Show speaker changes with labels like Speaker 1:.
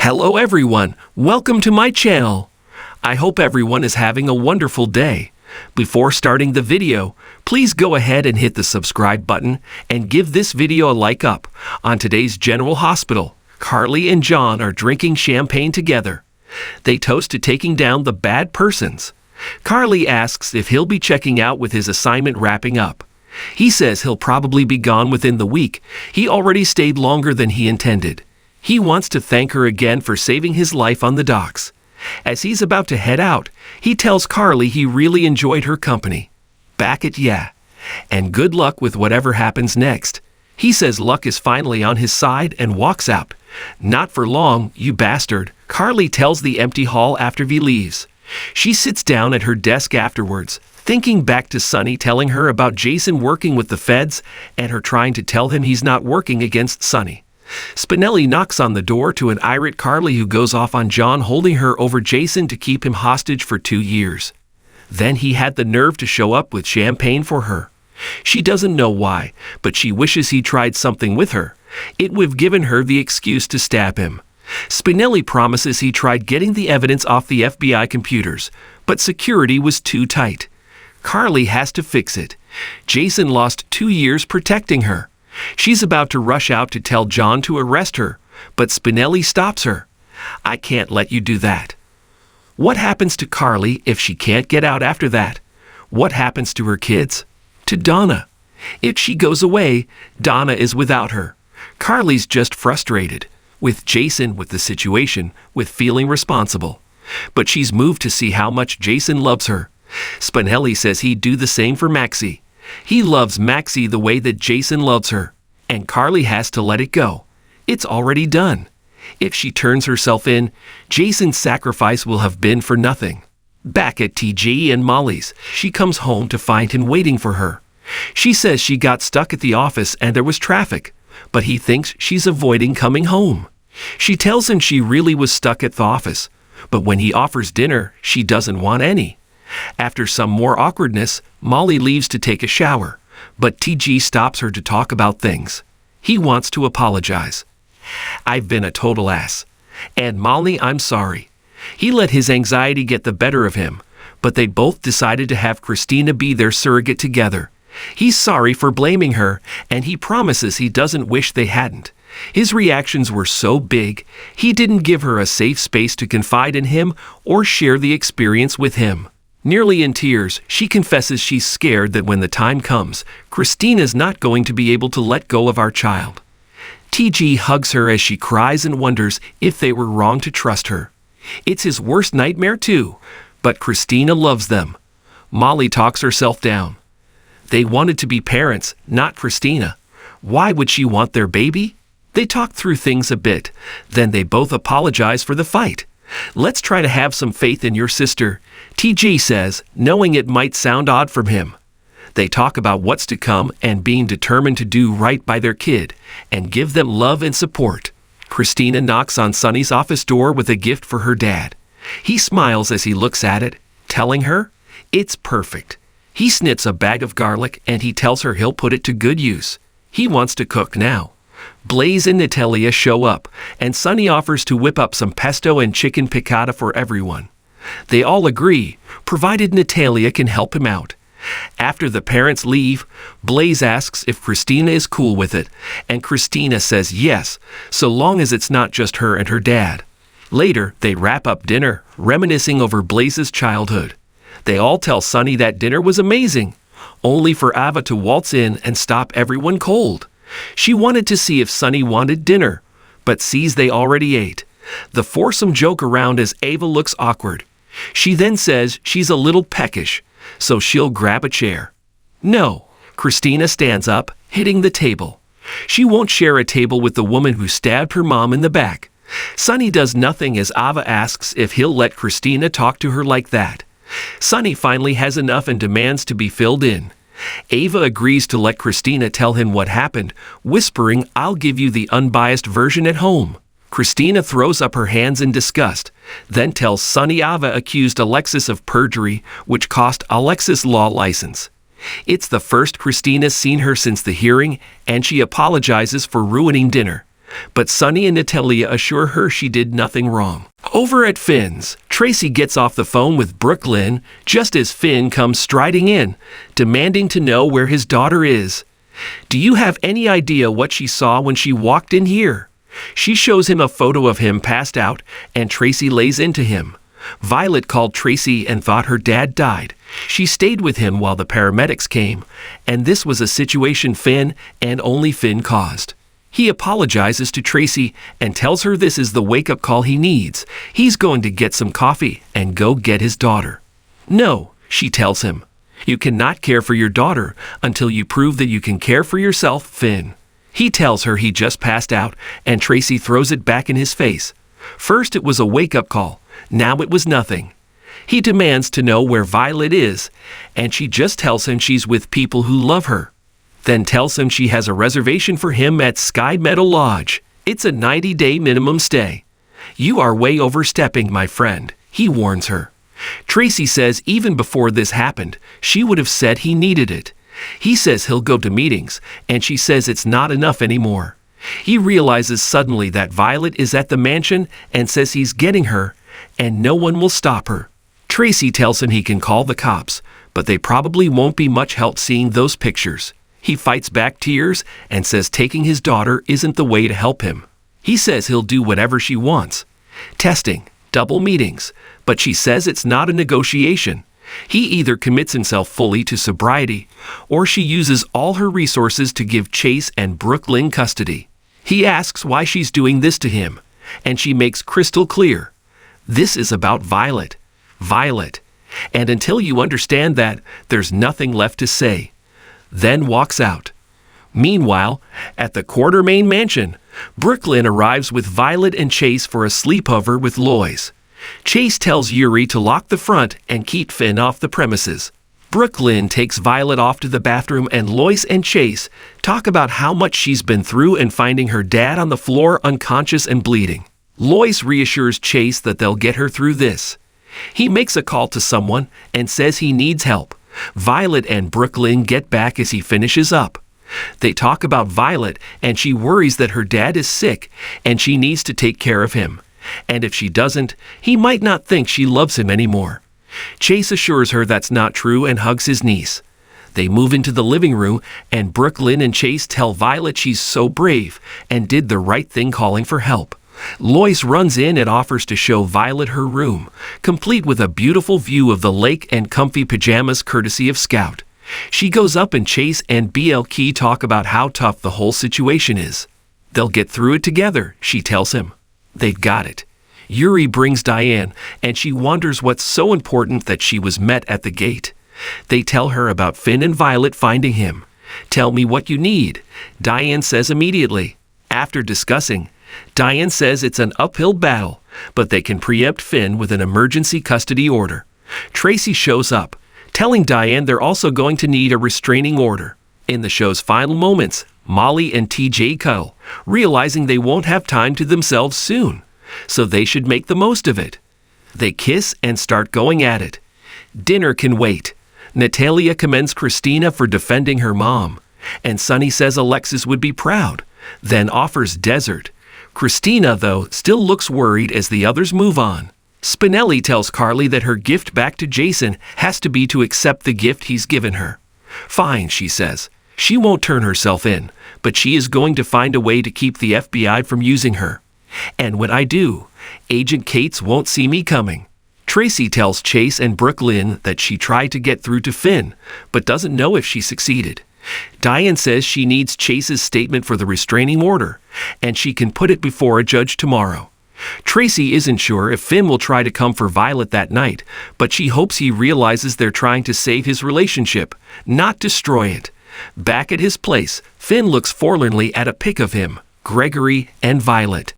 Speaker 1: Hello everyone, welcome to my channel. I hope everyone is having a wonderful day. Before starting the video, please go ahead and hit the subscribe button and give this video a like up. On today's General Hospital, Carly and John are drinking champagne together. They toast to taking down the bad persons. Carly asks if he'll be checking out with his assignment wrapping up. He says he'll probably be gone within the week. He already stayed longer than he intended. He wants to thank her again for saving his life on the docks. As he's about to head out, he tells Carly he really enjoyed her company. Back at and good luck with whatever happens next. He says luck is finally on his side and walks out. Not for long, you bastard, Carly tells the empty hall after he leaves. She sits down at her desk afterwards, thinking back to Sonny telling her about Jason working with the feds and her trying to tell him he's not working against Sonny. Spinelli knocks on the door to an irate Carly who goes off on John holding her over Jason to keep him hostage for 2 years. Then he had the nerve to show up with champagne for her. She doesn't know why, but she wishes he tried something with her. It would have given her the excuse to stab him. Spinelli promises he tried getting the evidence off the FBI computers, but security was too tight. Carly has to fix it. Jason lost 2 years protecting her. She's about to rush out to tell John to arrest her, but Spinelli stops her. I can't let you do that. What happens to Carly if she can't get out after that? What happens to her kids? To Donna? If she goes away, Donna is without her. Carly's just frustrated. With Jason, with the situation, with feeling responsible. But she's moved to see how much Jason loves her. Spinelli says he'd do the same for Maxie. He loves Maxie the way that Jason loves her, and Carly has to let it go. It's already done. If she turns herself in, Jason's sacrifice will have been for nothing. Back at TG and Molly's, she comes home to find him waiting for her. She says she got stuck at the office and there was traffic, but he thinks she's avoiding coming home. She tells him she really was stuck at the office, but when he offers dinner, she doesn't want any. After some more awkwardness, Molly leaves to take a shower, but TG stops her to talk about things. He wants to apologize. I've been a total ass. And Molly, I'm sorry. He let his anxiety get the better of him, but they both decided to have Christina be their surrogate together. He's sorry for blaming her, and he promises he doesn't wish they hadn't. His reactions were so big, he didn't give her a safe space to confide in him or share the experience with him. Nearly in tears, she confesses she's scared that when the time comes, Christina's not going to be able to let go of our child. TG hugs her as she cries and wonders if they were wrong to trust her. It's his worst nightmare too, but Christina loves them. Molly talks herself down. They wanted to be parents, not Christina. Why would she want their baby? They talk through things a bit, then they both apologize for the fight. Let's try to have some faith in your sister, TG says, knowing it might sound odd from him. They talk about what's to come and being determined to do right by their kid and give them love and support. Christina knocks on Sonny's office door with a gift for her dad. He smiles as he looks at it, telling her, it's perfect. He snips a bag of garlic and he tells her he'll put it to good use. He wants to cook now. Blaze and Natalia show up, and Sonny offers to whip up some pesto and chicken piccata for everyone. They all agree, provided Natalia can help him out. After the parents leave, Blaze asks if Christina is cool with it, and Christina says yes, so long as it's not just her and her dad. Later, they wrap up dinner, reminiscing over Blaze's childhood. They all tell Sonny that dinner was amazing, only for Ava to waltz in and stop everyone cold. She wanted to see if Sonny wanted dinner, but sees they already ate. The foursome joke around as Ava looks awkward. She then says she's a little peckish, so she'll grab a chair. No, Christina stands up, hitting the table. She won't share a table with the woman who stabbed her mom in the back. Sonny does nothing as Ava asks if he'll let Christina talk to her like that. Sonny finally has enough and demands to be filled in. Ava agrees to let Christina tell him what happened, whispering, I'll give you the unbiased version at home. Christina throws up her hands in disgust, then tells Sonny Ava accused Alexis of perjury, which cost Alexis' law license. It's the first Christina's seen her since the hearing, and she apologizes for ruining dinner. but Sunny and Natalia assure her she did nothing wrong. Over at Finn's, Tracy gets off the phone with Brooklyn just as Finn comes striding in, demanding to know where his daughter is. Do you have any idea what she saw when she walked in here? She shows him a photo of him passed out, and Tracy lays into him. Violet called Tracy and thought her dad died. She stayed with him while the paramedics came, and this was a situation Finn and only Finn caused. He apologizes to Tracy and tells her this is the wake-up call he needs. He's going to get some coffee and go get his daughter. No, she tells him. You cannot care for your daughter until you prove that you can care for yourself, Finn. He tells her he just passed out, and Tracy throws it back in his face. First it was a wake-up call, now it was nothing. He demands to know where Violet is, and she just tells him she's with people who love her. Then tells him she has a reservation for him at Sky Meadow Lodge. It's a 90-day minimum stay. You are way overstepping, my friend, he warns her. Tracy says even before this happened, she would have said he needed it. He says he'll go to meetings, and she says it's not enough anymore. He realizes suddenly that Violet is at the mansion and says he's getting her, and no one will stop her. Tracy tells him he can call the cops, but they probably won't be much help seeing those pictures. He fights back tears and says taking his daughter isn't the way to help him. He says he'll do whatever she wants. Testing, double meetings, but she says it's not a negotiation. He either commits himself fully to sobriety, or she uses all her resources to give Chase and Brooklyn custody. He asks why she's doing this to him, and she makes crystal clear. This is about Violet. Violet. And until you understand that, there's nothing left to say. Then walks out. Meanwhile, at the Quartermain mansion, Brooklyn arrives with Violet and Chase for a sleepover with Lois. Chase tells Yuri to lock the front and keep Finn off the premises. Brooklyn takes Violet off to the bathroom, and Lois and Chase talk about how much she's been through and finding her dad on the floor unconscious and bleeding. Lois reassures Chase that they'll get her through this. He makes a call to someone and says he needs help. Violet and Brooklyn get back as he finishes up. They talk about Violet, and she worries that her dad is sick and she needs to take care of him. And if she doesn't, he might not think she loves him anymore. Chase assures her that's not true and hugs his niece. They move into the living room, and Brooklyn and Chase tell Violet she's so brave and did the right thing calling for help. Lois runs in and offers to show Violet her room, complete with a beautiful view of the lake and comfy pajamas courtesy of Scout. She goes up, and Chase and BLK talk about how tough the whole situation is. They'll get through it together, she tells him. They've got it. Yuri brings Diane, and she wonders what's so important that she was met at the gate. They tell her about Finn and Violet finding him. Tell me what you need, Diane says immediately. After discussing, Diane says it's an uphill battle, but they can preempt Finn with an emergency custody order. Tracy shows up, telling Diane they're also going to need a restraining order. In the show's final moments, Molly and TJ cuddle, realizing they won't have time to themselves soon, so they should make the most of it. They kiss and start going at it. Dinner can wait. Natalia commends Christina for defending her mom, and Sunny says Alexis would be proud, then offers dessert. Christina, though, still looks worried as the others move on. Spinelli tells Carly that her gift back to Jason has to be to accept the gift he's given her. Fine, she says. She won't turn herself in, but she is going to find a way to keep the FBI from using her. And when I do, Agent Cates won't see me coming. Tracy tells Chase and Brooklyn that she tried to get through to Finn, but doesn't know if she succeeded. Diane says she needs Chase's statement for the restraining order, and she can put it before a judge tomorrow. Tracy isn't sure if Finn will try to come for Violet that night, but she hopes he realizes they're trying to save his relationship, not destroy it. Back at his place, Finn looks forlornly at a pic of him, Gregory, and Violet.